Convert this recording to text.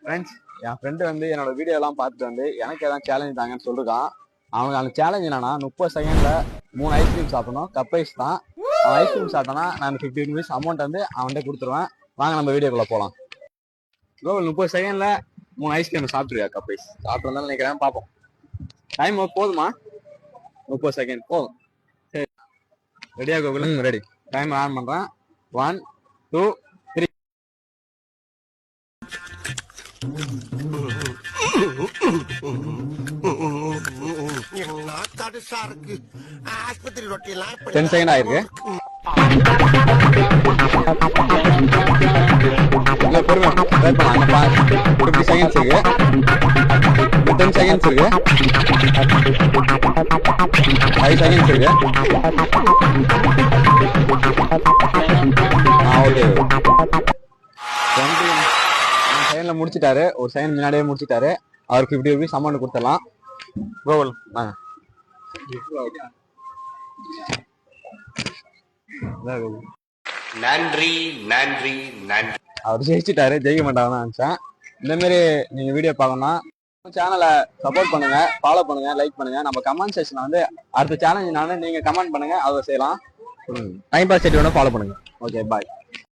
Friends, என் friend வந்து என்னோட video எல்லாம் பார்த்துட்டு வந்து எனக்கு எதாவது சேலஞ்ச் தாங்கன்னு சொல்லிருக்கான். அவனுக்கு அந்த சேலஞ்ச் என்னன்னா 30 செகண்ட்ல 3 ஐஸ்கிரீம் சாப்பிடணும். கப் ஐஸ் தான். அவன் ஐஸ்கிரீம் சாப்பிட்டானா நான் 50 ருபீஸ் அமௌண்ட் வந்து அவன்கிட்ட கொடுத்துருவேன். வாங்க நம்ம வீடியோக்குள்ள போகலாம். கோகுல் 30 செகண்ட்ல 3 ஐஸ்கிரீம் சாப்பிட்டுருவியா? கப் ஐஸ் சாப்பிட்டு நினைக்கிறேன், பார்ப்போம். டைம் போதுமா? 30 செகண்ட் போதும். சரி, ரெடியா கோகுல்? ரெடி. டைம் ஆன் பண்றேன். 1 2 3. ஆஸ்பத்திரி 10 செகண்ட் ஆயிருக்கு. பொறுமை 50 செகண்ட்ஸ் இருக்கு. 10 செகண்ட்ஸ் இருக்கு. 5 செகண்ட்ஸ் இருக்கு. ஓகே, 20 செகண்ட்ல முடிச்சிட்டாரு. ஒரு செகண்ட் முன்னாடியே முடிச்சிட்டாரு. அவருக்கு 50 ருபீஸ் அமௌண்ட் கொடுத்துடலாம். கோகுல் வாங்க. நன்றி நன்றி நன்றி. அவர் ஜெயிச்சுட்டாரு. ஜெயிக்க மாட்டாங்கன்னு நினைச்சேன். இந்த மாதிரி நீங்க வீடியோ பார்க்கணும்னா சேனலை சப்போர்ட் பண்ணுங்க, ஃபாலோ பண்ணுங்க, லைக் பண்ணுங்க. நம்ம கமெண்ட் செக்ஷன்ல வந்து அடுத்த சேலஞ்சினால நீங்க கமெண்ட் பண்ணுங்க, அதை செய்யலாம். டைம் பாஸ் செட் வேணும், ஃபாலோ பண்ணுங்க. ஓகே, பாய்.